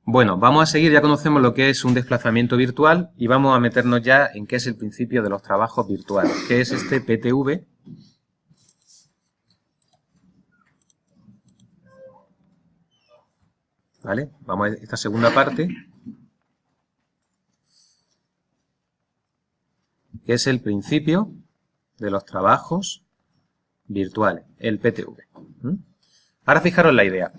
Bueno, vamos a seguir, ya conocemos lo que es un desplazamiento virtual y vamos a meternos ya en qué es el principio de los trabajos virtuales, que es este PTV. ¿Vale? Vamos a esta segunda parte, que es el principio de los trabajos virtuales, el PTV. Ahora fijaros la idea.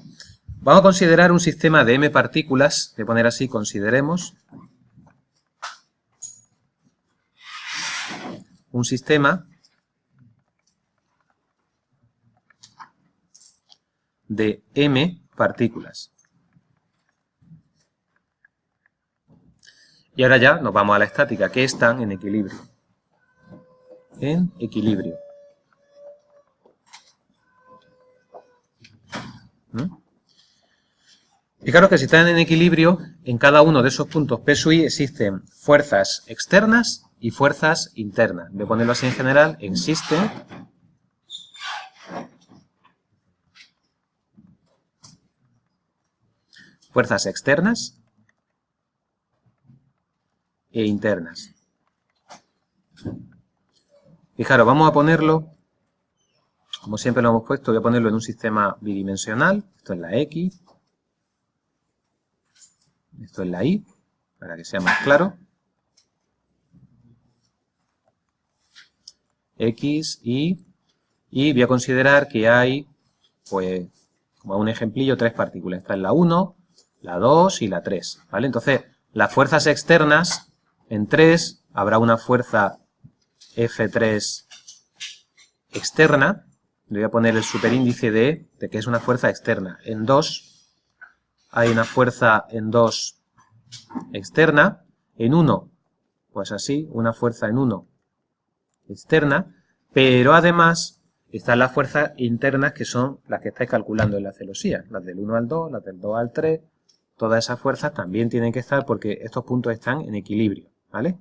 Vamos a considerar un sistema de m partículas, de poner así, consideremos un sistema de m partículas. Y ahora ya nos vamos a la estática, que están en equilibrio. En equilibrio. Fijaros que si están en equilibrio, en cada uno de esos puntos P sub I existen fuerzas externas y fuerzas internas. Voy a ponerlo así en general, existen fuerzas externas e internas. Fijaros, vamos a ponerlo, como siempre lo hemos puesto, voy a ponerlo en un sistema bidimensional. Esto es la X. Esto es la Y, para que sea más claro. X, Y. Y voy a considerar que hay, pues, como un ejemplillo, tres partículas. Esta es la 1, la 2 y la 3. ¿Vale? Entonces, las fuerzas externas, en 3 habrá una fuerza F3 externa. Le voy a poner el superíndice de que es una fuerza externa. En 2 hay una fuerza en 2 externa. En 1, pues así, una fuerza en 1 externa. Pero además están las fuerzas internas, que son las que estáis calculando en la celosía. Las del 1 al 2, las del 2 al 3. Todas esas fuerzas también tienen que estar porque estos puntos están en equilibrio. ¿Vale?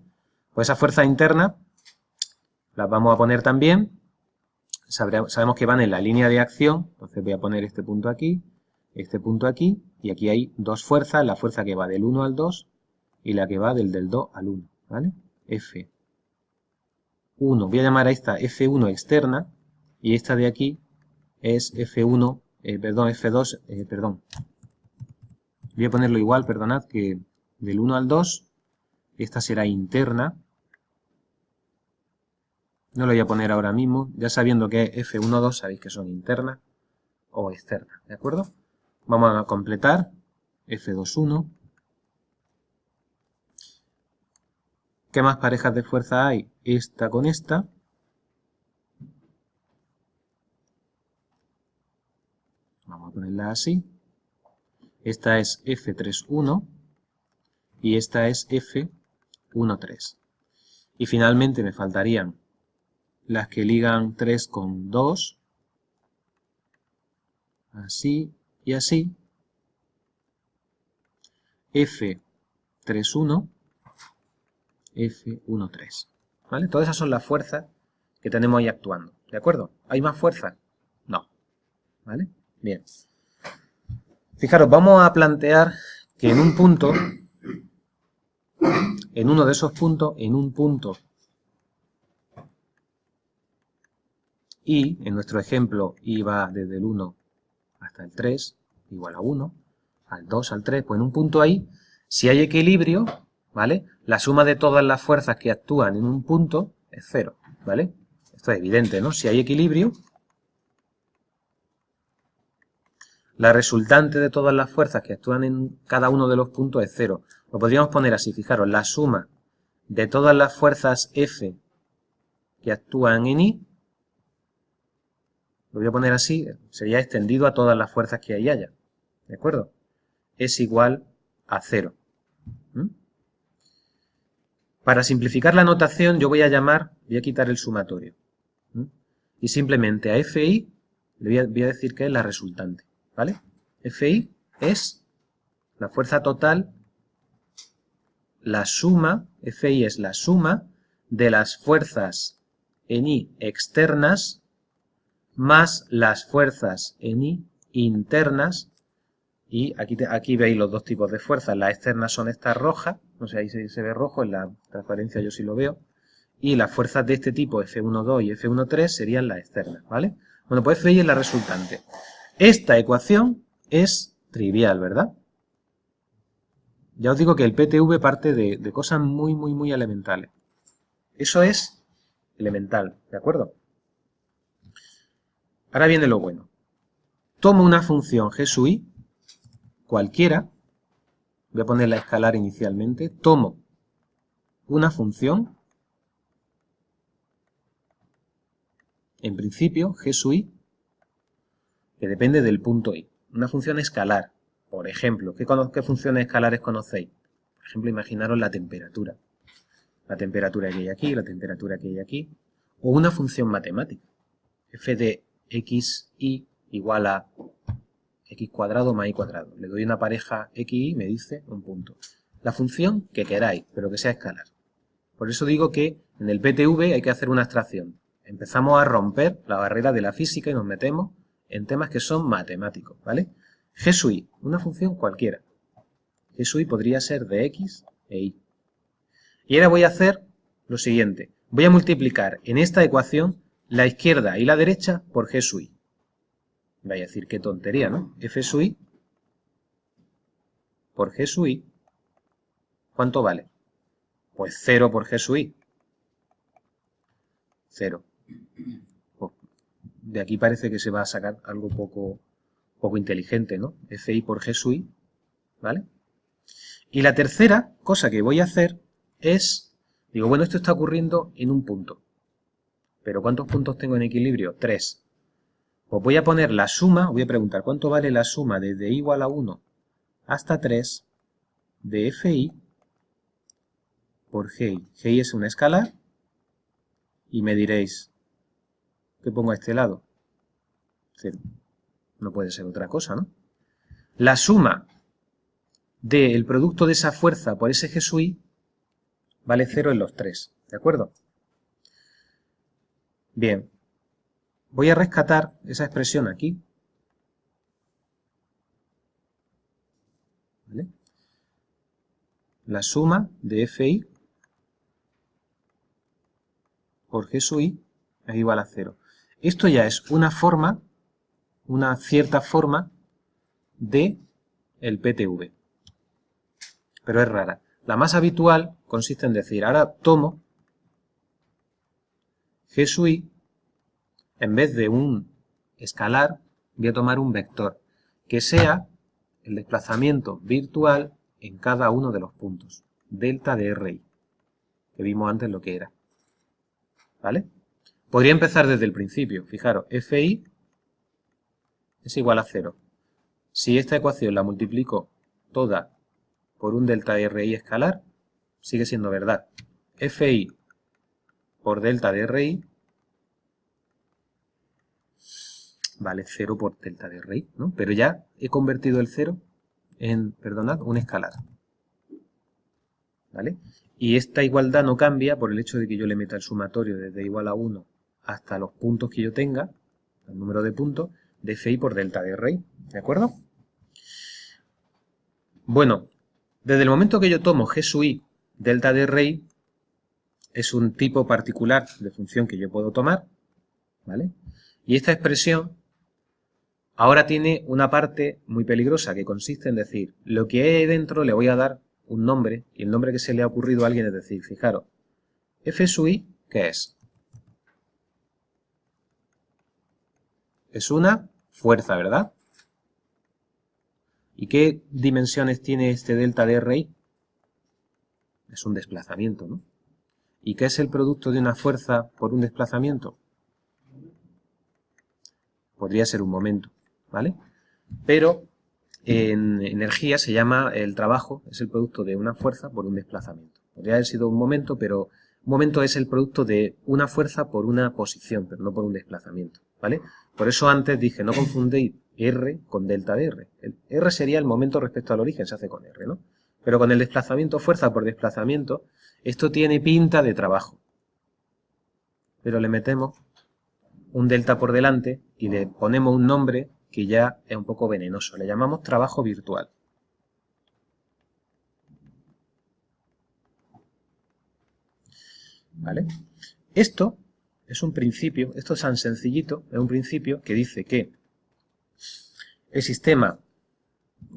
Pues esas fuerzas internas las vamos a poner también. Sabemos que van en la línea de acción. Entonces voy a poner este punto aquí, y aquí hay dos fuerzas, la fuerza que va del 1 al 2 y la que va del 2 al 1, ¿vale? F1, voy a llamar a esta F1 externa, y esta de aquí es F2, voy a ponerlo igual, perdonad, que del 1 al 2, esta será interna. No lo voy a poner ahora mismo, ya sabiendo que F1, 2 sabéis que son internas o externas, ¿de acuerdo? Vamos a completar F2, 1. ¿Qué más parejas de fuerza hay? Esta con esta. Vamos a ponerla así. Esta es F3, 1 y esta es F1, 3. Y finalmente me faltarían las que ligan 3 con 2. Así y así. F3, 1. F1, 3. ¿Vale? Todas esas son las fuerzas que tenemos ahí actuando. ¿De acuerdo? ¿Hay más fuerzas? No. ¿Vale? Bien. Fijaros, vamos a plantear que en un punto, en uno de esos puntos, en un punto Y, en nuestro ejemplo, I va desde el 1 hasta el 3, igual a 1, al 2, al 3, pues en un punto ahí, si hay equilibrio, ¿vale? La suma de todas las fuerzas que actúan en un punto es 0, ¿vale? Esto es evidente, ¿no? Si hay equilibrio, la resultante de todas las fuerzas que actúan en cada uno de los puntos es 0. Lo podríamos poner así, fijaros, la suma de todas las fuerzas F que actúan en I, lo voy a poner así, sería extendido a todas las fuerzas que ahí haya, ¿de acuerdo? Es igual a 0. Para simplificar la notación yo voy a quitar el sumatorio. Y simplemente a Fi le voy a decir que es la resultante, ¿vale? Fi es la fuerza total, la suma, Fi es la suma de las fuerzas en I externas más las fuerzas en I internas Y aquí veis los dos tipos de fuerzas. Las externas son estas rojas, no sé, ahí se ve rojo, en la transparencia yo sí lo veo. Y las fuerzas de este tipo, F1,2 y F1,3, serían las externas, ¿vale? Bueno, pues Fi es la resultante. Esta ecuación es trivial, ¿verdad? Ya os digo que el PTV parte de cosas muy, muy, muy elementales. Eso es elemental, ¿de acuerdo? Ahora viene lo bueno. Tomo una función g sub i, cualquiera, voy a poner la escalar inicialmente, tomo una función, en principio, g sub i, que depende del punto i. Una función escalar, por ejemplo, ¿qué funciones escalares conocéis? Por ejemplo, imaginaros la temperatura. La temperatura que hay aquí, la temperatura que hay aquí, o una función matemática. F de xy igual a x cuadrado más y cuadrado. Le doy una pareja xy y me dice un punto. La función que queráis, pero que sea escalar. Por eso digo que en el PTV hay que hacer una abstracción. Empezamos a romper la barrera de la física y nos metemos en temas que son matemáticos, ¿vale? G sub i, una función cualquiera. G sub i podría ser de x e y. Y ahora voy a hacer lo siguiente. Voy a multiplicar en esta ecuación la izquierda y la derecha por G sub i. Vaya a decir, qué tontería, ¿no? F sub i por G sub i, ¿cuánto vale? Pues 0 por G sub i. 0. Pues de aquí parece que se va a sacar algo poco inteligente, ¿no? Fi por G sub i, ¿vale? Y la tercera cosa que voy a hacer es, digo, bueno, esto está ocurriendo en un punto. ¿Pero cuántos puntos tengo en equilibrio? 3. Pues voy a poner la suma, voy a preguntar, ¿cuánto vale la suma desde i igual a 1 hasta 3 de Fi por Gi? Gi es una escalar y me diréis, ¿qué pongo a este lado? 0. No puede ser otra cosa, ¿no? La suma del producto de esa fuerza por ese G sub i vale 0 en los 3, ¿de acuerdo? Bien, voy a rescatar esa expresión aquí, ¿vale? La suma de Fi por G sub i es igual a 0. Esto ya es una forma, una cierta forma de el PTV, pero es rara. La más habitual consiste en decir, ahora tomo G sub i, en vez de un escalar, voy a tomar un vector, que sea el desplazamiento virtual en cada uno de los puntos, delta de Ri, que vimos antes lo que era. ¿Vale? Podría empezar desde el principio. Fijaros, Fi es igual a 0. Si esta ecuación la multiplico toda por un delta de Ri escalar, sigue siendo verdad. Fi por delta de Ri vale 0 por delta de Ri, ¿no? Pero ya he convertido el 0 en, perdonad, un escalar. ¿Vale? Y esta igualdad no cambia por el hecho de que yo le meta el sumatorio desde igual a 1 hasta los puntos que yo tenga, el número de puntos, de Fi por delta de Ri, ¿de acuerdo? Bueno, desde el momento que yo tomo G sub i delta de Ri, es un tipo particular de función que yo puedo tomar, ¿vale? Y esta expresión ahora tiene una parte muy peligrosa que consiste en decir, lo que hay dentro le voy a dar un nombre, y el nombre que se le ha ocurrido a alguien es decir, fijaros, F sub i, ¿qué es? Es una fuerza, ¿verdad? ¿Y qué dimensiones tiene este delta de Ri? Es un desplazamiento, ¿no? ¿Y qué es el producto de una fuerza por un desplazamiento? Podría ser un momento, ¿vale? Pero en energía se llama el trabajo, es el producto de una fuerza por un desplazamiento. Podría haber sido un momento, pero un momento es el producto de una fuerza por una posición, pero no por un desplazamiento, ¿vale? Por eso antes dije, no confundéis R con delta de R. El R sería el momento respecto al origen, se hace con R, ¿no? Pero con el desplazamiento, fuerza por desplazamiento, esto tiene pinta de trabajo. Pero le metemos un delta por delante y le ponemos un nombre que ya es un poco venenoso. Le llamamos trabajo virtual. ¿Vale? Esto es un principio, esto es tan sencillito, es un principio que dice que el sistema,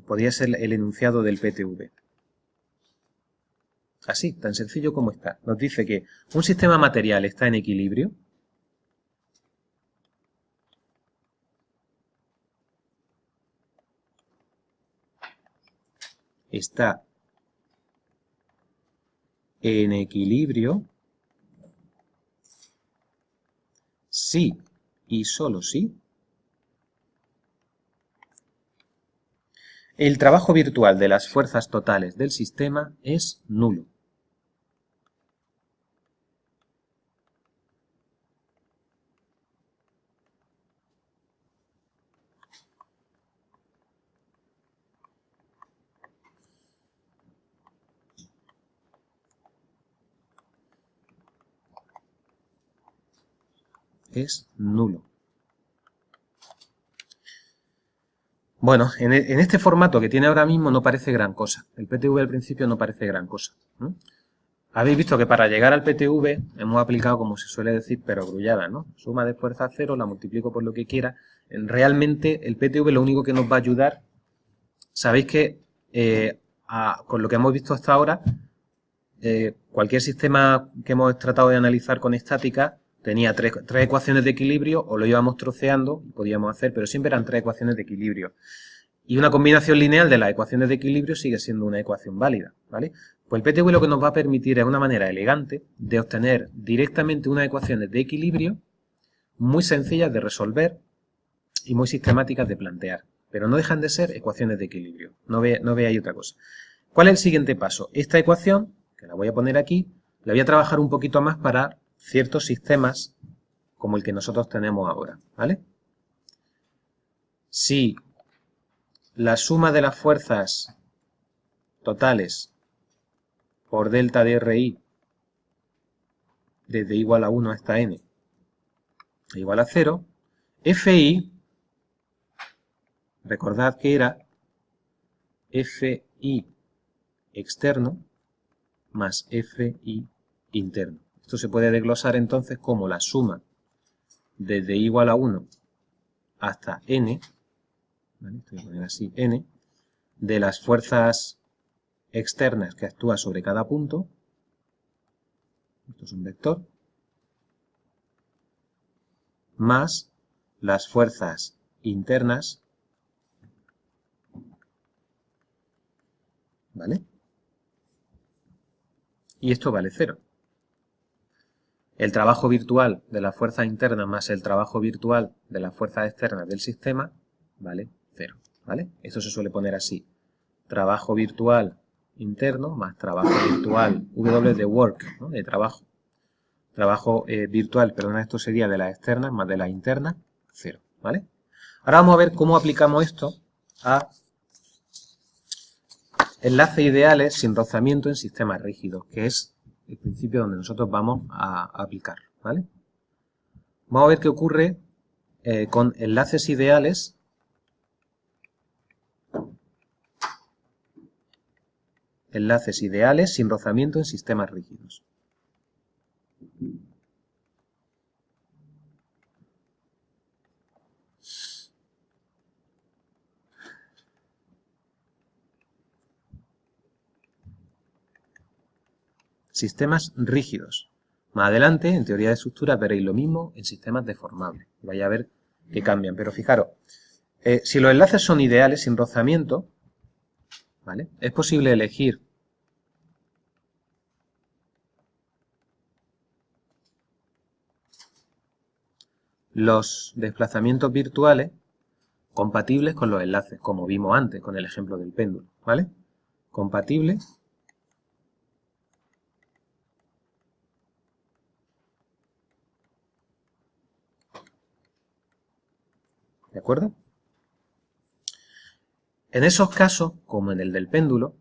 podría ser el enunciado del PTV, así, tan sencillo como está. Nos dice que un sistema material está en equilibrio si y solo si el trabajo virtual de las fuerzas totales del sistema es nulo. Es nulo. Bueno, en este formato que tiene ahora mismo no parece gran cosa. El PTV al principio no parece gran cosa. Habéis visto que para llegar al PTV hemos aplicado, como se suele decir, perogrullada, ¿no? Suma de fuerza 0, la multiplico por lo que quiera. Realmente el PTV lo único que nos va a ayudar, sabéis que con lo que hemos visto hasta ahora, cualquier sistema que hemos tratado de analizar con estática tenía tres ecuaciones de equilibrio, o lo íbamos troceando, podíamos hacer, pero siempre eran 3 ecuaciones de equilibrio. Y una combinación lineal de las ecuaciones de equilibrio sigue siendo una ecuación válida, ¿vale? Pues el PTV lo que nos va a permitir es una manera elegante de obtener directamente unas ecuaciones de equilibrio muy sencillas de resolver y muy sistemáticas de plantear. Pero no dejan de ser ecuaciones de equilibrio, no veáis otra cosa. ¿Cuál es el siguiente paso? Esta ecuación, que la voy a poner aquí, la voy a trabajar un poquito más para ciertos sistemas como el que nosotros tenemos ahora, ¿vale? Si la suma de las fuerzas totales por delta de RI desde igual a 1 hasta n igual a 0, FI, recordad que era FI externo más FI interno. Esto se puede desglosar entonces como la suma desde igual a 1 hasta n, ¿vale? Esto voy a poner así, n, de las fuerzas externas que actúan sobre cada punto, esto es un vector, más las fuerzas internas, ¿vale? Y esto vale 0. El trabajo virtual de las fuerzas internas más el trabajo virtual de las fuerzas externas del sistema vale 0, ¿vale? Esto se suele poner así. Trabajo virtual interno más trabajo virtual, W de work, ¿no? De trabajo. Trabajo virtual, perdón, esto sería de las externas más de las internas, 0, ¿vale? Ahora vamos a ver cómo aplicamos esto a enlaces ideales sin rozamiento en sistemas rígidos, que es el principio donde nosotros vamos a aplicar, ¿vale? Vamos a ver qué ocurre con enlaces ideales sin rozamiento en sistemas rígidos. Sistemas rígidos. Más adelante, en teoría de estructura, veréis lo mismo en sistemas deformables. Vais a ver que cambian. Pero fijaros, si los enlaces son ideales sin rozamiento, ¿vale? Es posible elegir los desplazamientos virtuales compatibles con los enlaces, como vimos antes con el ejemplo del péndulo, ¿vale? Compatible ¿de acuerdo? En esos casos, como en el del péndulo,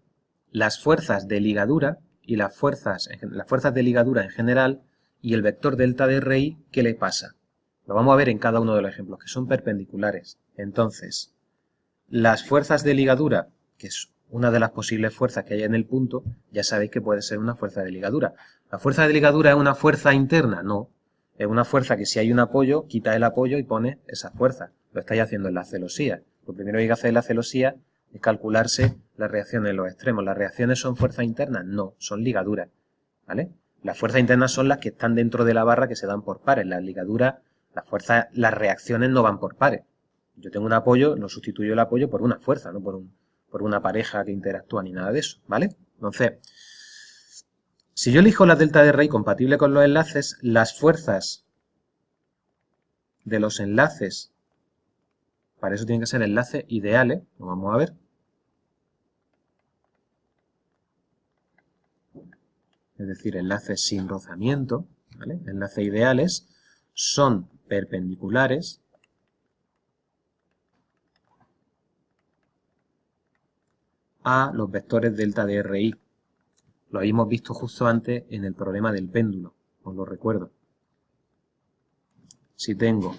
las fuerzas de ligadura y las fuerzas de ligadura en general y el vector delta de RI, ¿qué le pasa? Lo vamos a ver en cada uno de los ejemplos, que son perpendiculares. Entonces, las fuerzas de ligadura, que es una de las posibles fuerzas que hay en el punto, ya sabéis que puede ser una fuerza de ligadura. ¿La fuerza de ligadura es una fuerza interna? No. Es una fuerza que si hay un apoyo, quita el apoyo y pone esa fuerza. Lo estáis haciendo en la celosía. Lo primero que hay que hacer en la celosía es calcularse las reacciones en los extremos. ¿Las reacciones son fuerzas internas? No, son ligaduras. ¿Vale? Las fuerzas internas son las que están dentro de la barra que se dan por pares. Las ligaduras, las reacciones no van por pares. Yo tengo un apoyo, lo sustituyo el apoyo por una fuerza, no por una pareja que interactúa ni nada de eso, ¿vale? Entonces, si yo elijo la delta de Rey compatible con los enlaces, las fuerzas de los enlaces, para eso tienen que ser enlaces ideales, lo vamos a ver. Es decir, enlaces sin rozamiento, ¿vale? Enlaces ideales son perpendiculares a los vectores delta de RI. Lo habíamos visto justo antes en el problema del péndulo, os lo recuerdo. Si tengo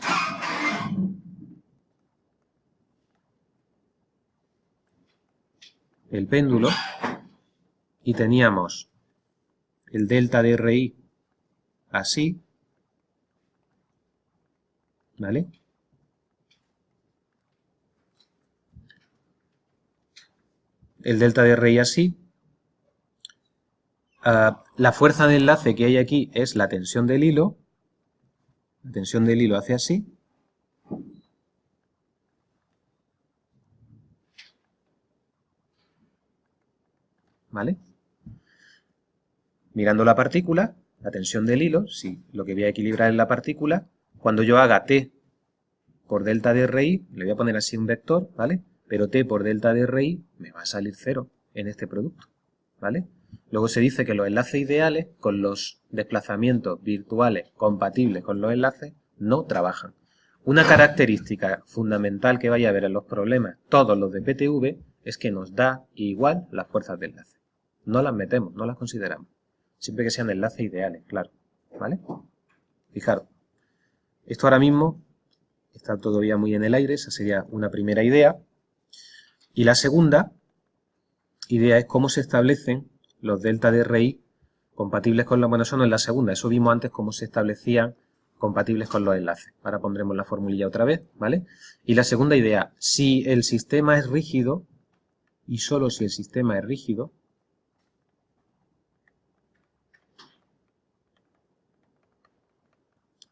el péndulo y teníamos el delta de RI así, ¿vale? El delta de RI así. La fuerza de enlace que hay aquí es la tensión del hilo. La tensión del hilo hace así. ¿Vale? Mirando la partícula, la tensión del hilo, si lo que voy a equilibrar es la partícula, cuando yo haga T por delta de RI, le voy a poner así un vector, ¿vale? Pero T por delta de RI me va a salir 0 en este producto, ¿vale? Luego se dice que los enlaces ideales con los desplazamientos virtuales compatibles con los enlaces no trabajan. Una característica fundamental que vaya a haber en los problemas, todos los de PTV, es que nos da igual las fuerzas de enlace. No las metemos, no las consideramos. Siempre que sean enlaces ideales, claro, ¿vale? Fijaros, esto ahora mismo está todavía muy en el aire, esa sería una primera idea. Y la segunda idea es cómo se establecen los delta de RI compatibles con los... Bueno, eso no es la segunda, eso vimos antes cómo se establecían compatibles con los enlaces. Ahora pondremos la formulilla otra vez, ¿vale? Y la segunda idea, si el sistema es rígido, y solo si el sistema es rígido,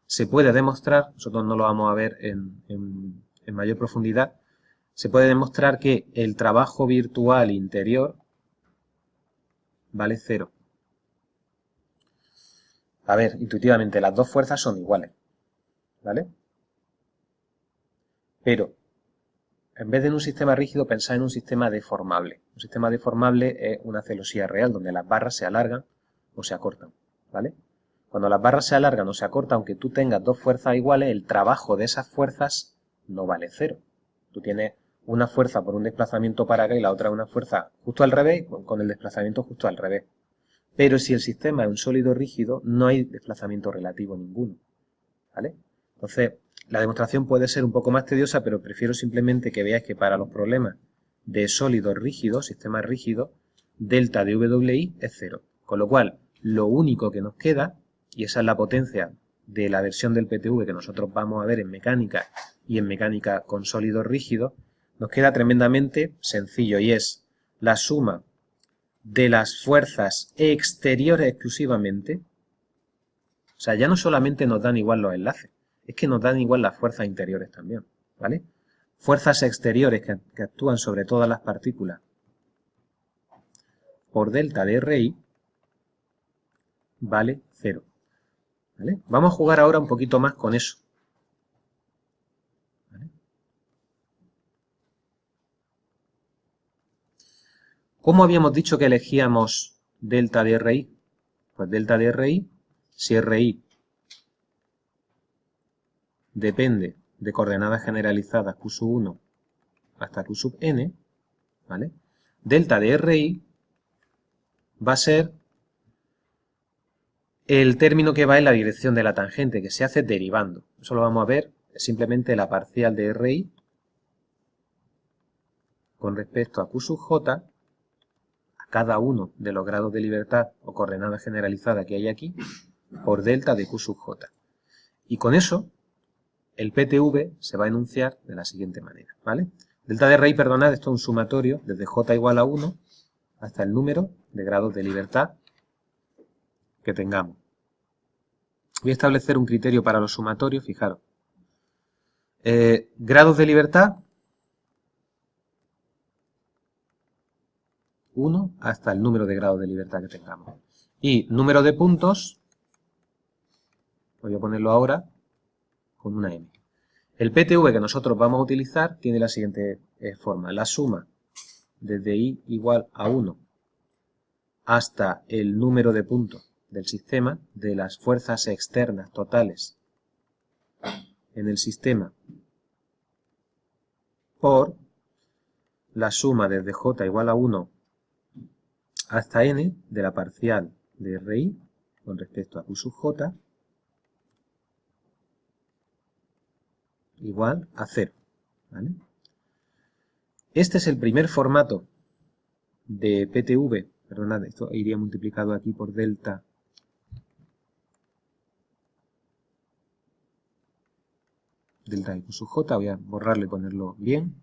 se puede demostrar, nosotros no lo vamos a ver en mayor profundidad, se puede demostrar que el trabajo virtual interior vale 0. A ver, intuitivamente las dos fuerzas son iguales, ¿vale? Pero, en vez de en un sistema rígido, pensad en un sistema deformable. Un sistema deformable es una celosía real, donde las barras se alargan o se acortan, ¿vale? Cuando las barras se alargan o se acortan, aunque tú tengas dos fuerzas iguales, el trabajo de esas fuerzas no vale 0. Tú tienes una fuerza por un desplazamiento para acá y la otra una fuerza justo al revés, con el desplazamiento justo al revés. Pero si el sistema es un sólido rígido, no hay desplazamiento relativo ninguno, ¿vale? Entonces, la demostración puede ser un poco más tediosa, pero prefiero simplemente que veáis que para los problemas de sólidos rígidos, sistemas rígidos, delta de WI es 0. Con lo cual, lo único que nos queda, y esa es la potencia de la versión del PTV que nosotros vamos a ver en mecánica y en mecánica con sólidos rígidos, nos queda tremendamente sencillo y es la suma de las fuerzas exteriores exclusivamente. O sea, ya no solamente nos dan igual los enlaces, es que nos dan igual las fuerzas interiores también, ¿vale? Fuerzas exteriores que actúan sobre todas las partículas por delta de RI vale 0, ¿vale? Vamos a jugar ahora un poquito más con eso, ¿vale? ¿Cómo habíamos dicho que elegíamos delta de RI? Pues delta de RI, si RI depende de coordenadas generalizadas Q sub 1 hasta Q sub n, ¿vale? Delta de RI va a ser el término que va en la dirección de la tangente, que se hace derivando. Eso lo vamos a ver, es simplemente la parcial de RI con respecto a Q sub J, a cada uno de los grados de libertad o coordenadas generalizadas que hay aquí, por delta de Q sub J. Y con eso, el PTV se va a enunciar de la siguiente manera, ¿vale? Delta de RI, perdonad, esto es un sumatorio desde J igual a 1 hasta el número de grados de libertad que tengamos. Voy a establecer un criterio para los sumatorios, fijaros. Grados de libertad, 1 hasta el número de grados de libertad que tengamos. Y número de puntos, voy a ponerlo ahora con una M. El PTV que nosotros vamos a utilizar tiene la siguiente forma. La suma desde I igual a 1 hasta el número de puntos del sistema, de las fuerzas externas totales en el sistema, por la suma desde J igual a 1 hasta N de la parcial de RI con respecto a Q sub J igual a 0. ¿Vale? Este es el primer formato de PTV, perdonad, esto iría multiplicado aquí por delta de Q sub J, voy a borrarlo y ponerlo bien.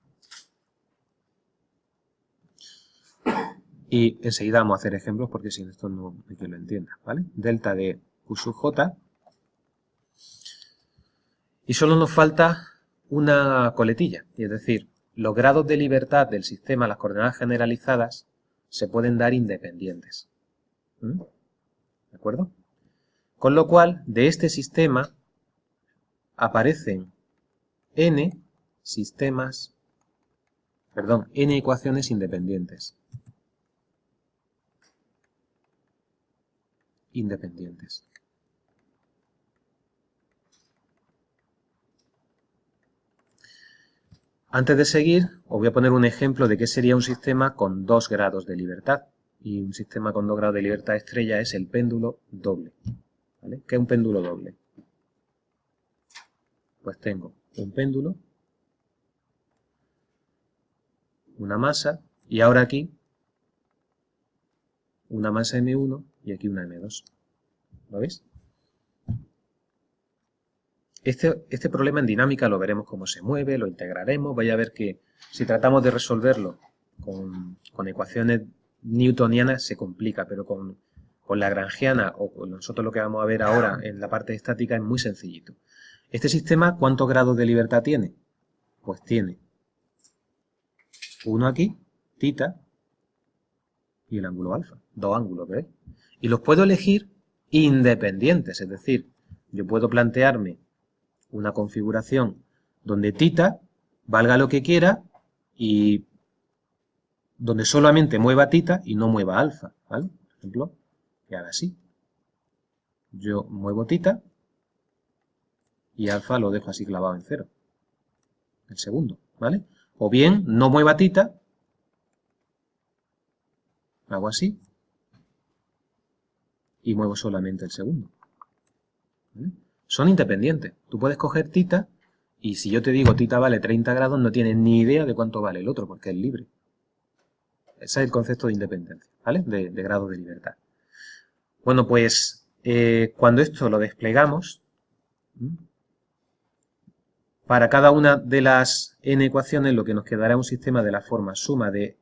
Y enseguida vamos a hacer ejemplos porque sin esto no hay que lo entienda, ¿vale? Delta de Q sub J. Y solo nos falta una coletilla, y es decir, los grados de libertad del sistema, las coordenadas generalizadas, se pueden dar independientes. ¿De acuerdo? Con lo cual, de este sistema aparecen n ecuaciones independientes. Antes de seguir, os voy a poner un ejemplo de qué sería un sistema con 2 grados de libertad. Y un sistema con 2 grados de libertad estrella es el péndulo doble. ¿Vale? ¿Qué es un péndulo doble? Pues tengo un péndulo, una masa, y ahora aquí una masa M1 y aquí una M2. ¿Lo veis? Este problema en dinámica lo veremos cómo se mueve, lo integraremos. Vais a ver que si tratamos de resolverlo con ecuaciones newtonianas se complica, pero con lagrangiana o con nosotros lo que vamos a ver ahora en la parte estática es muy sencillito. Este sistema, ¿cuántos grados de libertad tiene? Pues tiene uno aquí, tita, y el ángulo alfa. 2 ángulos, ¿veis? Y los puedo elegir independientes, es decir, yo puedo plantearme una configuración donde tita valga lo que quiera y donde solamente mueva tita y no mueva alfa, ¿vale? Por ejemplo, que haga así. Yo muevo tita y alfa lo dejo así clavado en 0. El segundo, ¿vale? O bien no mueva tita, hago así y muevo solamente el segundo. ¿Vale? Son independientes. Tú puedes coger tita y si yo te digo tita vale 30 grados, no tienes ni idea de cuánto vale el otro porque es libre. Ese es el concepto de independencia, ¿vale? De grado de libertad. Bueno, pues cuando esto lo desplegamos, para cada una de las n ecuaciones lo que nos quedará es un sistema de la forma suma de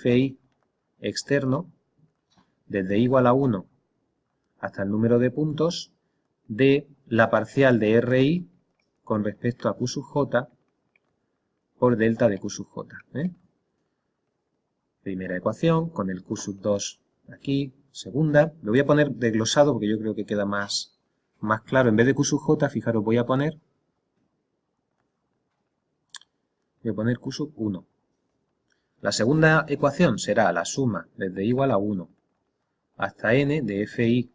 fi externo desde igual a 1 hasta el número de puntos de la parcial de RI con respecto a Q sub J por delta de Q sub J. Primera ecuación con el Q sub 2 aquí, segunda. Lo voy a poner desglosado porque yo creo que queda más claro. En vez de Q sub J, fijaros, voy a poner Q sub 1. La segunda ecuación será la suma desde igual a 1 hasta n de fi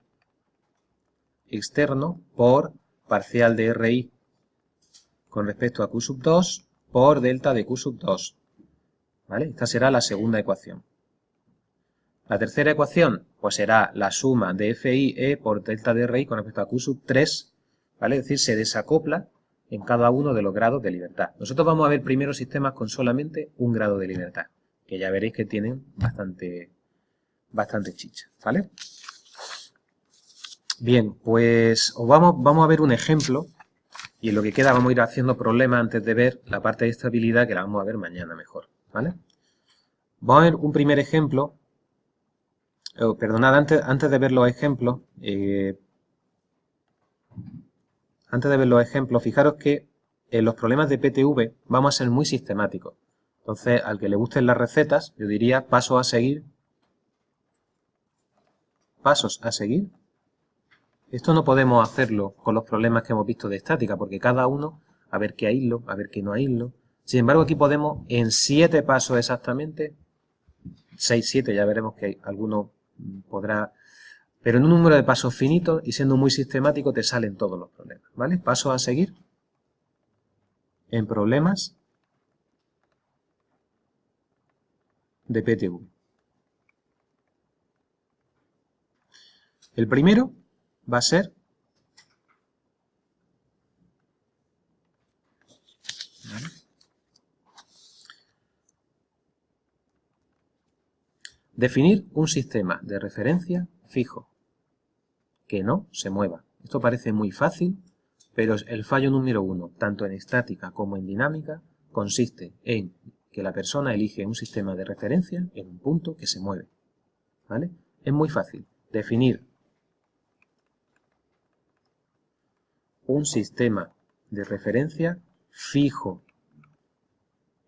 externo por parcial de RI con respecto a Q sub 2 por delta de Q sub 2. ¿Vale? Esta será la segunda ecuación. La tercera ecuación pues será la suma de FI por delta de RI con respecto a Q sub 3, ¿vale? Es decir, se desacopla en cada uno de los grados de libertad. Nosotros vamos a ver primero sistemas con solamente un grado de libertad, que ya veréis que tienen bastante chicha, ¿vale? Bien, pues vamos a ver un ejemplo y en lo que queda vamos a ir haciendo problemas antes de ver la parte de estabilidad, que la vamos a ver mañana mejor, ¿vale? Vamos a ver un primer ejemplo. Perdonad, antes de ver los ejemplos, fijaros que en los problemas de PTV vamos a ser muy sistemáticos. Entonces, al que le gusten las recetas, yo diría pasos a seguir. Esto no podemos hacerlo con los problemas que hemos visto de estática, porque cada uno, a ver qué aíslo, a ver qué no aíslo. Sin embargo, aquí podemos, en 7 pasos exactamente, 6, 7, ya veremos que alguno podrá, pero en un número de pasos finitos y siendo muy sistemático te salen todos los problemas, ¿vale? Pasos a seguir en problemas de PTV. El primero va a ser definir un sistema de referencia fijo que no se mueva. Esto parece muy fácil, pero el fallo número 1, tanto en estática como en dinámica, consiste en que la persona elige un sistema de referencia en un punto que se mueve, ¿vale? Es muy fácil definir un sistema de referencia fijo.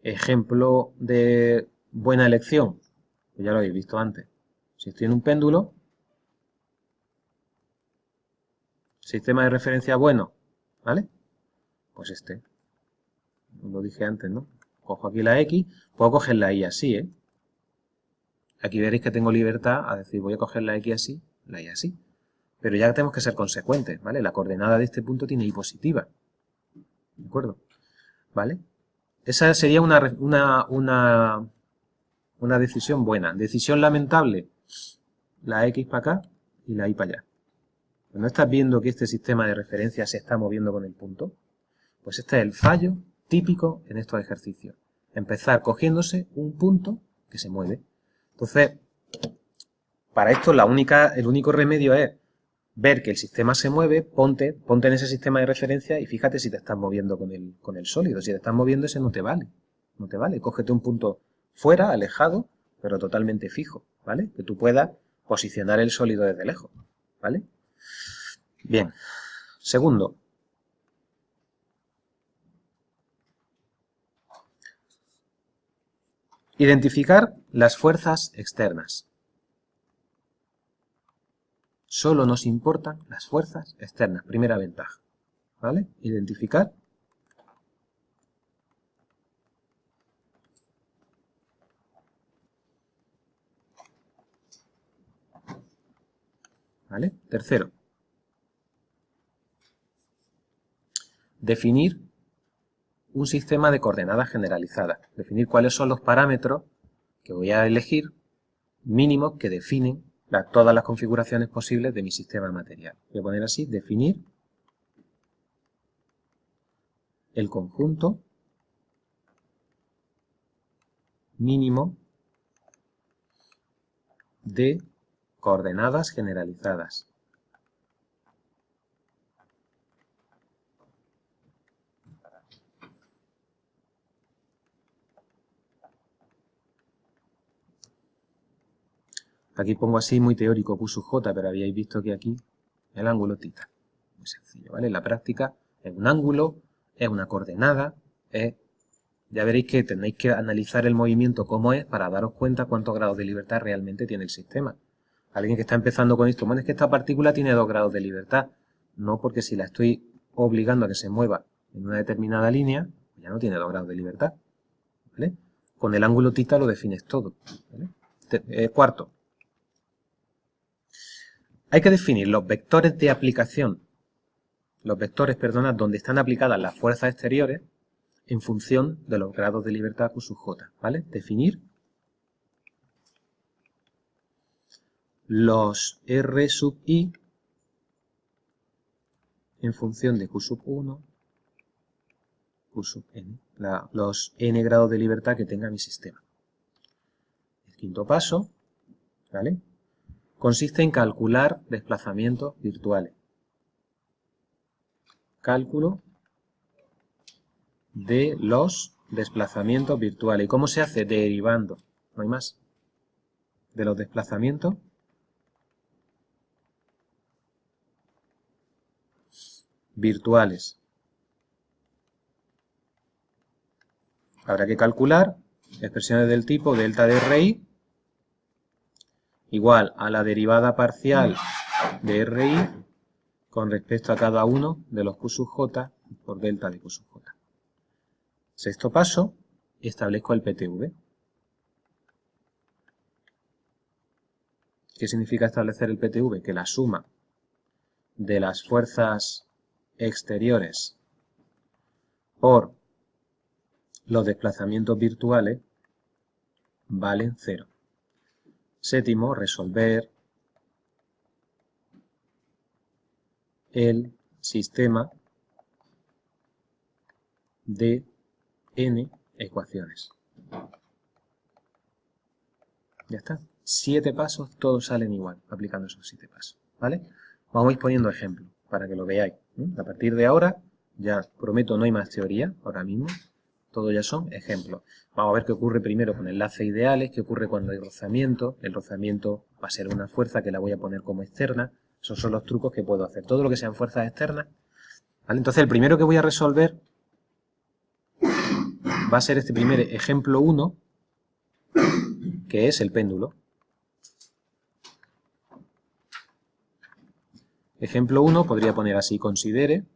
Ejemplo de buena elección, pues ya lo habéis visto antes. Si estoy en un péndulo, sistema de referencia bueno, ¿vale? Pues este. Lo dije antes, ¿no? Cojo aquí la X, puedo coger la Y así, ¿eh? Aquí veréis que tengo libertad a decir, voy a coger la X así, la Y así. Pero ya tenemos que ser consecuentes, ¿vale? La coordenada de este punto tiene Y positiva. ¿De acuerdo? ¿Vale? Esa sería una decisión buena. Decisión lamentable, la X para acá y la Y para allá. ¿No estás viendo que este sistema de referencia se está moviendo con el punto? Pues este es el fallo típico en estos ejercicios. Empezar cogiéndose un punto que se mueve. Entonces, para esto el único remedio es ver que el sistema se mueve, ponte en ese sistema de referencia y fíjate si te estás moviendo con el sólido. Si te estás moviendo, ese no te vale. No te vale. Cógete un punto fuera, alejado, pero totalmente fijo, ¿vale? Que tú puedas posicionar el sólido desde lejos, ¿vale? Bien. Segundo. Identificar las fuerzas externas. Solo nos importan las fuerzas externas. Primera ventaja, ¿vale? Identificar. ¿Vale? Tercero. Definir un sistema de coordenadas generalizadas. Definir cuáles son los parámetros que voy a elegir mínimos que definen todas las configuraciones posibles de mi sistema material. Voy a poner así, definir el conjunto mínimo de coordenadas generalizadas. Aquí pongo así muy teórico Q sub J, pero habíais visto que aquí el ángulo tita. Muy sencillo, ¿vale? En la práctica es un ángulo, es una coordenada, ya veréis que tenéis que analizar el movimiento como es para daros cuenta cuántos grados de libertad realmente tiene el sistema. Alguien que está empezando con esto, bueno, es que esta partícula tiene 2 grados de libertad. No, porque si la estoy obligando a que se mueva en una determinada línea, ya no tiene 2 grados de libertad, ¿vale? Con el ángulo tita lo defines todo, ¿vale? Cuarto. Hay que definir los vectores de aplicación, donde están aplicadas las fuerzas exteriores en función de los grados de libertad Q sub J, ¿vale? Definir los R sub I en función de Q sub 1, Q sub n, los n grados de libertad que tenga mi sistema. El quinto paso, ¿vale?, consiste en calcular desplazamientos virtuales. Cálculo de los desplazamientos virtuales. ¿Y cómo se hace? Derivando, no hay más, de los desplazamientos virtuales. Habrá que calcular expresiones del tipo delta de RI igual a la derivada parcial de RI con respecto a cada uno de los Q sub J por delta de Q sub J. Sexto paso, establezco el PTV. ¿Qué significa establecer el PTV? Que la suma de las fuerzas exteriores por los desplazamientos virtuales valen 0. Séptimo, resolver el sistema de n ecuaciones. Ya está. 7 pasos, todos salen igual, aplicando esos 7 pasos, ¿vale? Vamos a ir poniendo ejemplos para que lo veáis. A partir de ahora, ya prometo, no hay más teoría ahora mismo. Todo ya son ejemplos. Vamos a ver qué ocurre primero con enlaces ideales, qué ocurre cuando hay rozamiento. El rozamiento va a ser una fuerza que la voy a poner como externa. Esos son los trucos que puedo hacer. Todo lo que sean fuerzas externas, ¿vale? Entonces el primero que voy a resolver va a ser este primer ejemplo 1, que es el péndulo. Ejemplo 1 podría poner así: considere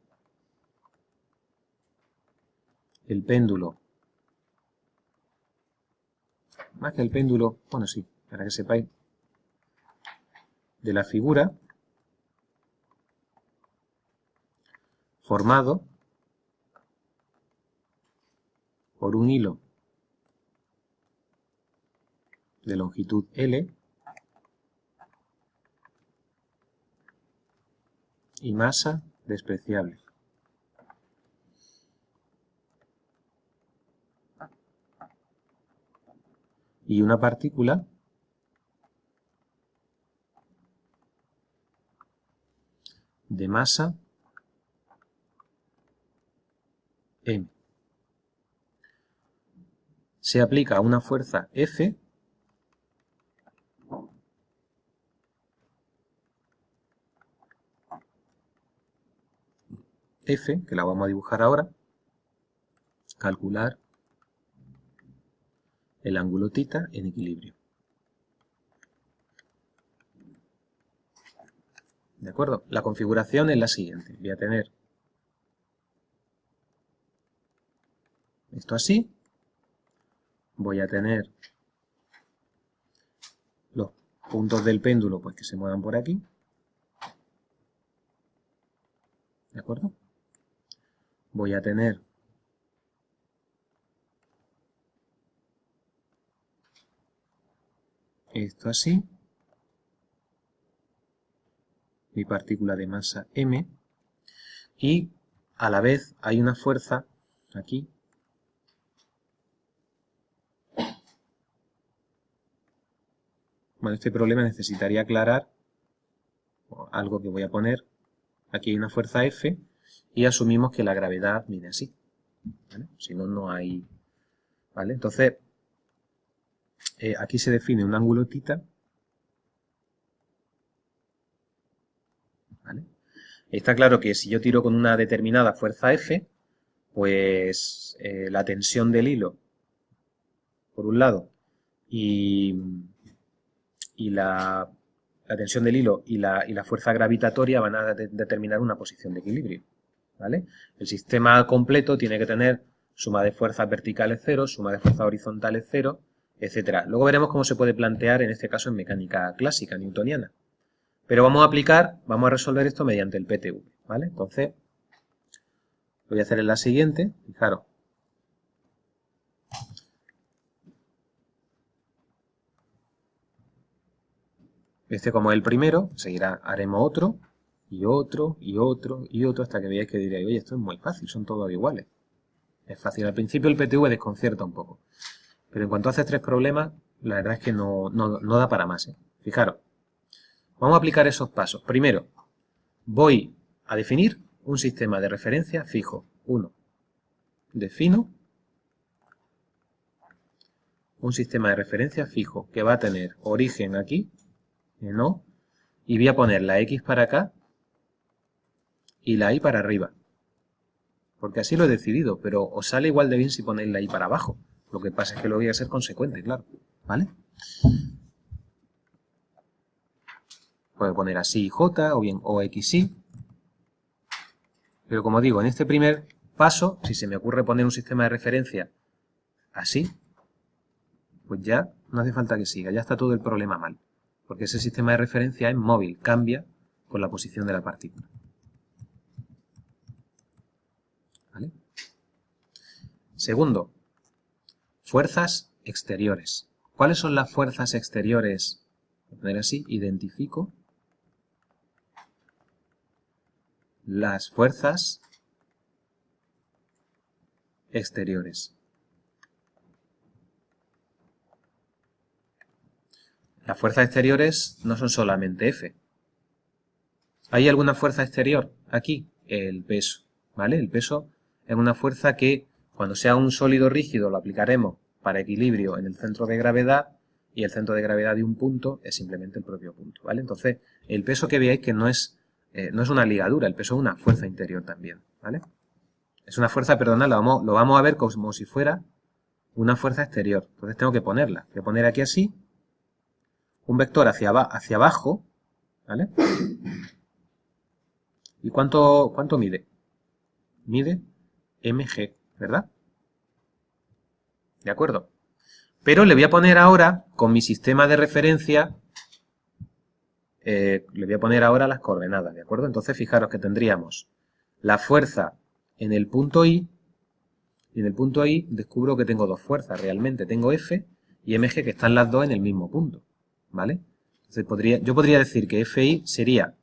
el péndulo, más que el péndulo, bueno sí, para que sepáis, de la figura formado por un hilo de longitud L y masa despreciable. Y una partícula de masa m. Se aplica una fuerza F que la vamos a dibujar ahora, calcular el ángulo θ en equilibrio. ¿De acuerdo? La configuración es la siguiente. Voy a tener esto así. Voy a tener los puntos del péndulo pues que se muevan por aquí. ¿De acuerdo? Voy a tener esto así. Mi partícula de masa m. Y a la vez hay una fuerza aquí Bueno, este problema necesitaría aclarar algo que voy a poner. Aquí hay una fuerza F y asumimos que la gravedad viene así, ¿vale? Si no, no hay... ¿Vale? Entonces, aquí se define un ángulo θ, ¿vale? Está claro que si yo tiro con una determinada fuerza F, pues la tensión del hilo, por un lado, y la tensión del hilo y la fuerza gravitatoria van a determinar una posición de equilibrio, ¿vale? El sistema completo tiene que tener suma de fuerzas verticales 0, suma de fuerzas horizontales 0, etc. Luego veremos cómo se puede plantear, en este caso, en mecánica clásica, newtoniana. Pero vamos a resolver esto mediante el PTV, ¿vale? Entonces, lo voy a hacer en la siguiente, fijaros. Este como es el primero, seguirá, haremos otro, y otro, y otro, y otro, hasta que veáis que diréis, oye, esto es muy fácil, son todos iguales. Es fácil. Al principio el PTV desconcierta un poco. Pero en cuanto haces 3 problemas, la verdad es que no da para más, ¿eh? Fijaros. Vamos a aplicar esos pasos. Primero, voy a definir un sistema de referencia fijo. 1. Defino un sistema de referencia fijo que va a tener origen aquí, en O, y voy a poner la X para acá y la Y para arriba. Porque así lo he decidido, pero os sale igual de bien si ponéis la Y para abajo. Lo que pasa es que lo voy a ser consecuente, claro. ¿Vale? Puedo poner así J o bien OXY. Pero como digo, en este primer paso, si se me ocurre poner un sistema de referencia así, pues ya no hace falta que siga, ya está todo el problema mal. Porque ese sistema de referencia es móvil, cambia con la posición de la partícula. ¿Vale? Segundo, fuerzas exteriores. ¿Cuáles son las fuerzas exteriores? Voy a poner así, identifico las fuerzas exteriores. Las fuerzas exteriores no son solamente F. ¿Hay alguna fuerza exterior aquí? El peso, ¿vale? El peso es una fuerza que cuando sea un sólido rígido lo aplicaremos para equilibrio en el centro de gravedad y el centro de gravedad de un punto es simplemente el propio punto, ¿vale? Entonces, el peso que veáis que no es una ligadura, el peso es una fuerza interior también, ¿vale? Es una fuerza, perdonad, lo vamos a ver como si fuera una fuerza exterior. Entonces tengo que ponerla. Voy a poner aquí así un vector hacia abajo, ¿vale? ¿Y cuánto mide? Mide mg, ¿verdad? ¿De acuerdo? Pero le voy a poner ahora, con mi sistema de referencia, le voy a poner ahora las coordenadas, ¿de acuerdo? Entonces fijaros que tendríamos la fuerza en el punto I, y en el punto I descubro que tengo dos fuerzas realmente. Tengo F y mg que están las dos en el mismo punto, ¿vale? Entonces yo podría decir que Fi sería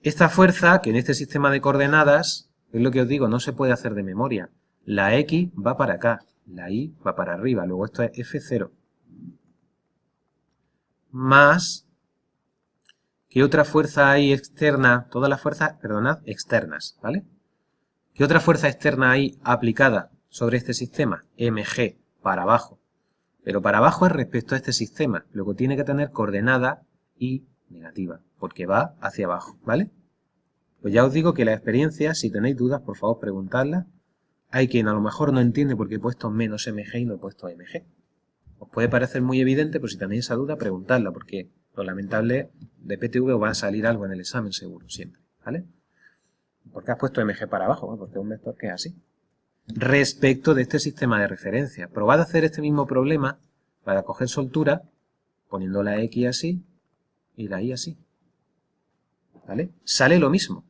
esta fuerza que en este sistema de coordenadas, es lo que os digo, no se puede hacer de memoria. La X va para acá, la Y va para arriba, luego esto es F0. Más, ¿qué otra fuerza hay externa? Todas las fuerzas, perdonad, externas, ¿vale? ¿Qué otra fuerza externa hay aplicada sobre este sistema? mg, para abajo. Pero para abajo es respecto a este sistema. Luego tiene que tener coordenada y negativa, porque va hacia abajo, ¿vale? Pues ya os digo que la experiencia, si tenéis dudas, por favor preguntadlas. Hay quien a lo mejor no entiende por qué he puesto menos mg y no he puesto mg. Os puede parecer muy evidente, pero si tenéis esa duda, preguntadla, porque lo lamentable de PTV os va a salir algo en el examen seguro, siempre, ¿vale? ¿Por qué has puesto mg para abajo? Bueno, porque es un vector que es así. Respecto de este sistema de referencia, probad a hacer este mismo problema para coger soltura, poniendo la X así y la Y así, ¿vale? Sale lo mismo,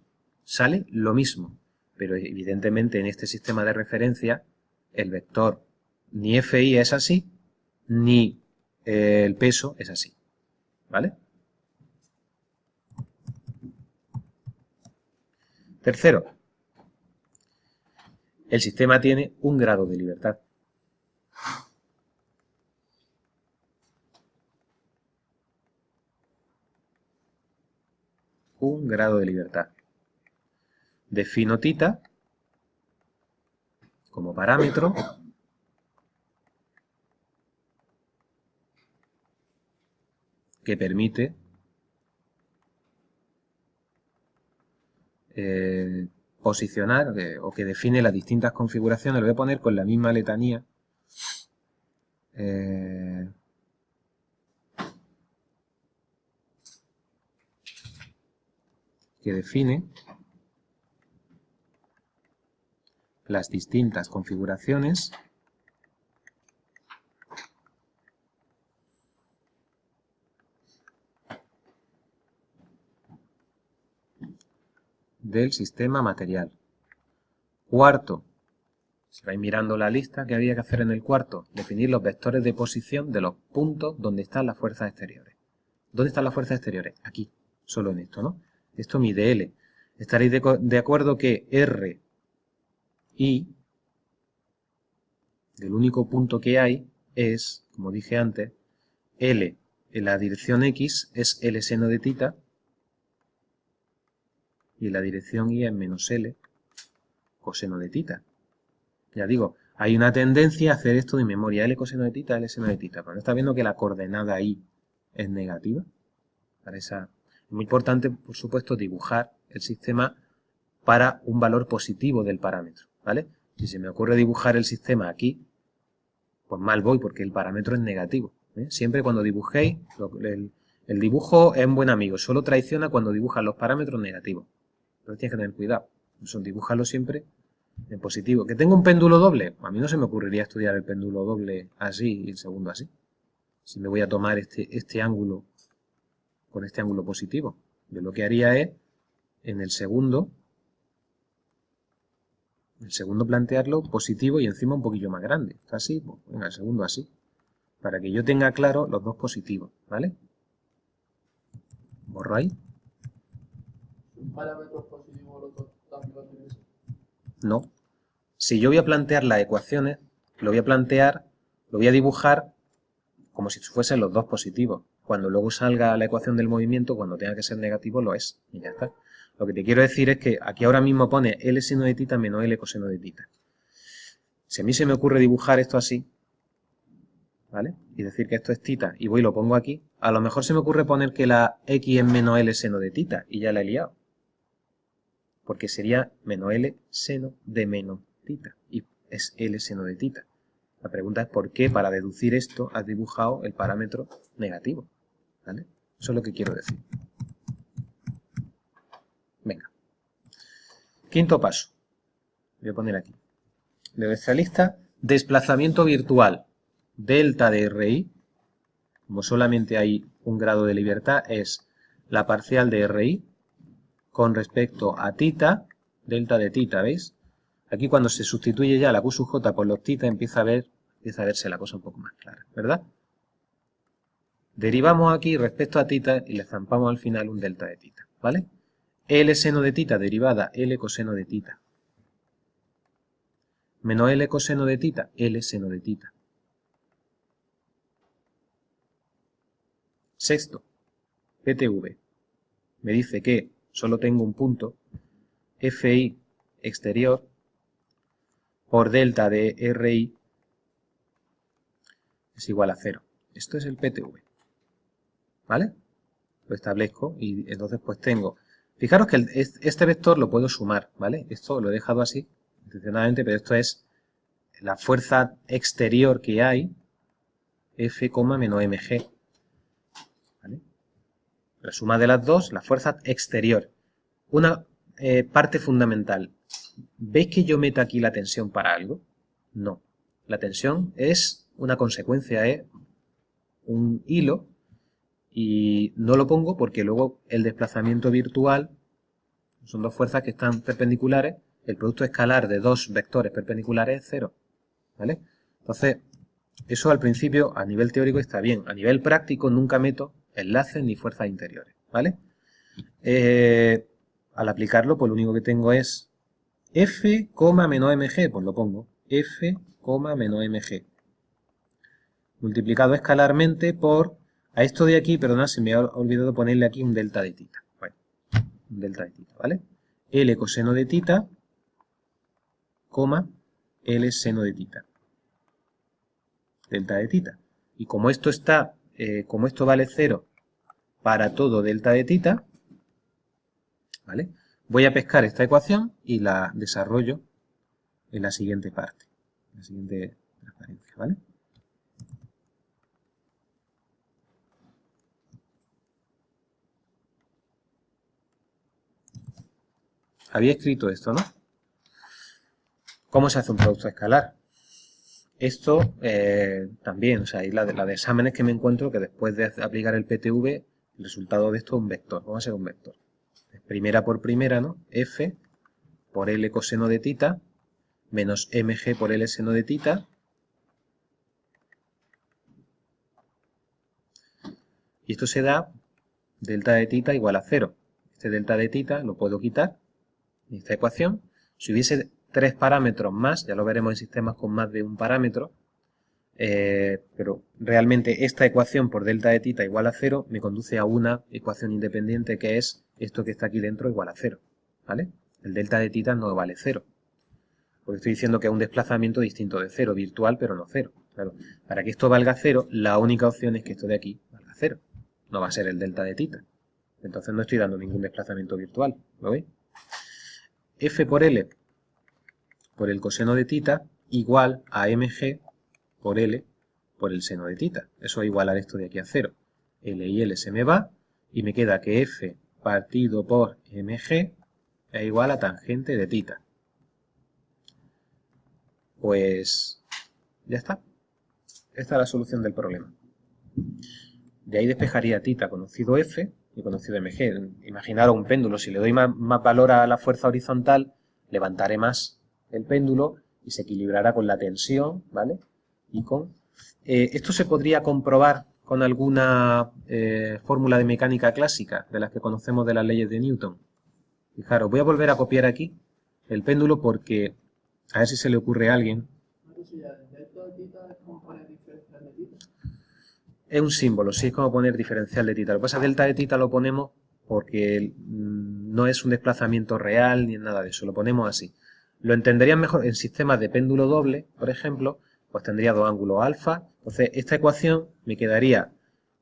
pero evidentemente en este sistema de referencia el vector ni Fi es así, ni el peso es así, ¿vale? Tercero, el sistema tiene un grado de libertad. Un grado de libertad. Defino θ como parámetro que permite posicionar o que define las distintas configuraciones. Lo voy a poner con la misma letanía. Que define las distintas configuraciones del sistema material. Cuarto, si vais mirando la lista que había que hacer en el cuarto, definir los vectores de posición de los puntos donde están las fuerzas exteriores. ¿Dónde están las fuerzas exteriores? Aquí, solo en esto, ¿no? Esto mide L. Estaréis de acuerdo que R, I del único punto que hay es, como dije antes, L en la dirección X es L seno de tita y en la dirección Y es menos L coseno de tita. Ya digo, hay una tendencia a hacer esto de memoria, L coseno de tita, L seno de tita. Cuando está viendo que la coordenada Y es negativa, para esa, es muy importante, por supuesto, dibujar el sistema para un valor positivo del parámetro, ¿vale? Si se me ocurre dibujar el sistema aquí, pues mal voy porque el parámetro es negativo, ¿eh? Siempre cuando dibujéis, el dibujo es un buen amigo, solo traiciona cuando dibujan los parámetros negativos. Entonces tienes que tener cuidado, dibújalo siempre en positivo. ¿Que tengo un péndulo doble? A mí no se me ocurriría estudiar el péndulo doble así y el segundo así. Si me voy a tomar este ángulo con este ángulo positivo, yo lo que haría es, en el segundo plantearlo positivo y encima un poquillo más grande. ¿Está así? Pues venga, el segundo así. Para que yo tenga claro los dos positivos, ¿vale? Borro ahí. ¿Un parámetro positivo los dos también va a tener eso? No. Si yo voy a plantear las ecuaciones, lo voy a dibujar como si fuesen los dos positivos. Cuando luego salga la ecuación del movimiento, cuando tenga que ser negativo, lo es. Y ya está. Lo que te quiero decir es que aquí ahora mismo pone L seno de tita menos L coseno de tita. Si a mí se me ocurre dibujar esto así, ¿vale? Y decir que esto es tita y voy y lo pongo aquí, a lo mejor se me ocurre poner que la X es menos L seno de tita y ya la he liado. Porque sería menos L seno de menos tita y es L seno de tita. La pregunta es por qué para deducir esto has dibujado el parámetro negativo, ¿vale? Eso es lo que quiero decir. Venga. Quinto paso. Voy a poner aquí. De nuestra lista, desplazamiento virtual. Delta de RI, como solamente hay un grado de libertad, es la parcial de RI con respecto a tita, delta de tita, ¿veis? Aquí cuando se sustituye ya la Q sub J por los tita empieza a verse la cosa un poco más clara, ¿verdad? Derivamos aquí respecto a tita y le zampamos al final un delta de tita, ¿vale? L seno de tita derivada L coseno de tita. Menos L coseno de tita, L seno de tita. Sexto, PTV. Me dice que solo tengo un punto, FI exterior, por delta de RI es igual a 0. Esto es el PTV. ¿Vale? Lo establezco y entonces pues tengo... Fijaros que este vector lo puedo sumar, ¿vale? Esto lo he dejado así, intencionadamente, pero esto es la fuerza exterior que hay, F, menos mg. ¿Vale? La suma de las dos, la fuerza exterior. Una parte fundamental. ¿Veis que yo meto aquí la tensión para algo? No. La tensión es una consecuencia, es un hilo, y no lo pongo porque luego el desplazamiento virtual son dos fuerzas que están perpendiculares, el producto escalar de dos vectores perpendiculares es 0, ¿vale? Entonces, eso al principio a nivel teórico está bien, a nivel práctico nunca meto enlaces ni fuerzas interiores, ¿vale? Al aplicarlo, pues lo único que tengo es F, menos mg, pues lo pongo, F, menos mg, multiplicado escalarmente por, a esto de aquí, perdona, se me ha olvidado ponerle aquí un delta de tita, bueno, un delta de tita, ¿vale? L coseno de tita, L seno de tita, delta de tita, y como esto está, como esto vale 0 para todo delta de tita, ¿vale? Voy a pescar esta ecuación y la desarrollo en la siguiente parte, en la siguiente transparencia, ¿vale? Había escrito esto, ¿no? ¿Cómo se hace un producto escalar? Esto también, o sea, hay la de exámenes que me encuentro que después de aplicar el PTV, el resultado de esto es un vector. Vamos a hacer un vector. Primera por primera, ¿no? F por L coseno de tita menos mg por L seno de tita. Y esto se da delta de tita igual a 0. Este delta de tita lo puedo quitar en esta ecuación. Si hubiese 3 parámetros más, ya lo veremos en sistemas con más de un parámetro, pero realmente esta ecuación por delta de tita igual a 0 me conduce a una ecuación independiente que es esto que está aquí dentro igual a 0, ¿vale? El delta de tita no vale 0, porque estoy diciendo que es un desplazamiento distinto de 0, virtual pero no 0. Claro, para que esto valga 0, la única opción es que esto de aquí valga 0, no va a ser el delta de tita. Entonces no estoy dando ningún desplazamiento virtual, ¿lo veis? F por L por el coseno de tita igual a mg por L por el seno de tita. Eso va a igualar esto de aquí a 0. L y L se me va y me queda que F partido por mg es igual a tangente de tita. Pues ya está. Esta es la solución del problema. De ahí despejaría tita conocido F y conocido mg. Imaginaros un péndulo, si le doy más valor a la fuerza horizontal, levantaré más el péndulo y se equilibrará con la tensión, ¿vale? Y con... esto se podría comprobar con alguna fórmula de mecánica clásica, de las que conocemos de las leyes de Newton. Fijaros, voy a volver a copiar aquí el péndulo porque, a ver si se le ocurre a alguien. Es un símbolo, sí, es como poner diferencial de tita. Lo que pasa es que delta de tita lo ponemos porque no es un desplazamiento real ni nada de eso, lo ponemos así. Lo entenderían mejor en sistemas de péndulo doble, por ejemplo, pues tendría dos ángulos alfa. Entonces, esta ecuación me quedaría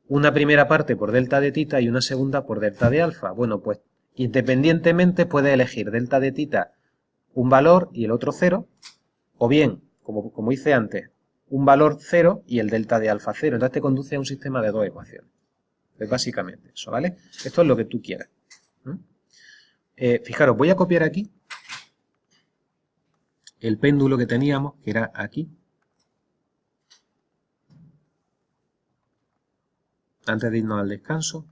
una primera parte por delta de tita y una segunda por delta de alfa. Bueno, pues independientemente puedes elegir delta de tita un valor y el otro 0, o bien, como hice antes, un valor 0 y el delta de alfa 0. Entonces te conduce a un sistema de dos ecuaciones. Es básicamente eso, ¿vale? Esto es lo que tú quieras. Fijaros, voy a copiar aquí el péndulo que teníamos, que era aquí. Antes de irnos al descanso.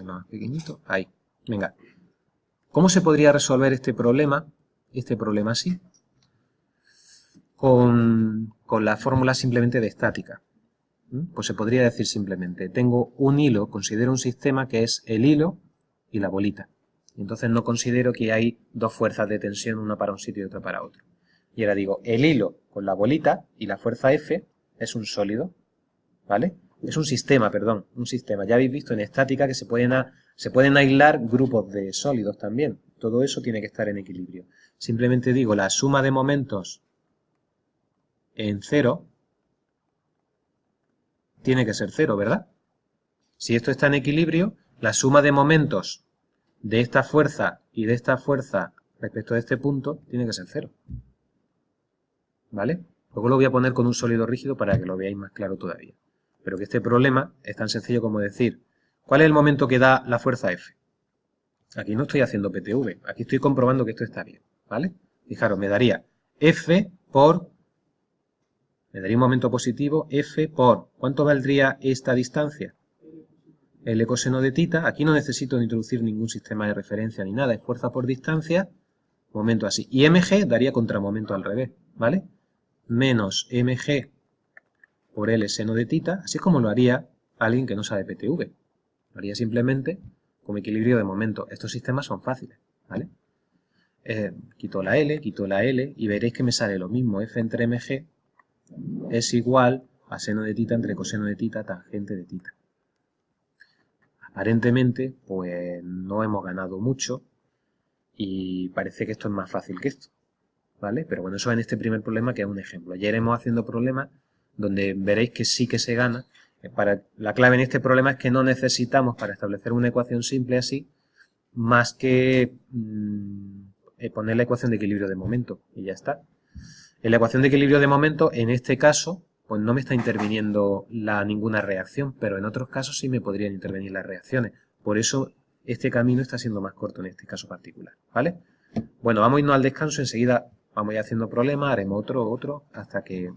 Más pequeñito. Ahí. Venga. ¿Cómo se podría resolver este problema? Este problema así. Con la fórmula simplemente de estática. Pues se podría decir simplemente, tengo un hilo, considero un sistema que es el hilo y la bolita. Y entonces no considero que hay dos fuerzas de tensión, una para un sitio y otra para otro. Y ahora digo, el hilo con la bolita y la fuerza F es un sólido, ¿vale? Es un sistema, perdón, un sistema. Ya habéis visto en estática que se pueden aislar grupos de sólidos también. Todo eso tiene que estar en equilibrio. Simplemente digo, la suma de momentos en 0 tiene que ser 0, ¿verdad? Si esto está en equilibrio, la suma de momentos de esta fuerza y de esta fuerza respecto a este punto tiene que ser 0. ¿Vale? Luego lo voy a poner con un sólido rígido para que lo veáis más claro todavía. Pero que este problema es tan sencillo como decir, ¿cuál es el momento que da la fuerza F? Aquí no estoy haciendo PTV, aquí estoy comprobando que esto está bien, ¿vale? Fijaros, me daría F por... Me daría un momento positivo, F por... ¿Cuánto valdría esta distancia? L coseno de tita. Aquí no necesito introducir ningún sistema de referencia ni nada. Es fuerza por distancia, momento así. Y mg daría contramomento al revés, ¿vale? Menos mg por L seno de tita. Así es como lo haría alguien que no sabe PTV. Lo haría simplemente como equilibrio de momento. Estos sistemas son fáciles, ¿vale? Quito la L y veréis que me sale lo mismo. F entre mg es igual a seno de tita entre coseno de tita tangente de tita. Aparentemente, pues no hemos ganado mucho y parece que esto es más fácil que esto, ¿vale? Pero bueno, eso en este primer problema que es un ejemplo. Ya iremos haciendo problemas donde veréis que sí que se gana. La clave en este problema es que no necesitamos para establecer una ecuación simple así más que poner la ecuación de equilibrio de momento y ya está. En la ecuación de equilibrio de momento, en este caso, pues no me está interviniendo ninguna reacción, pero en otros casos sí me podrían intervenir las reacciones. Por eso este camino está siendo más corto en este caso particular, ¿vale? Bueno, vamos a irnos al descanso, enseguida vamos a ir haciendo problemas, haremos otro, hasta que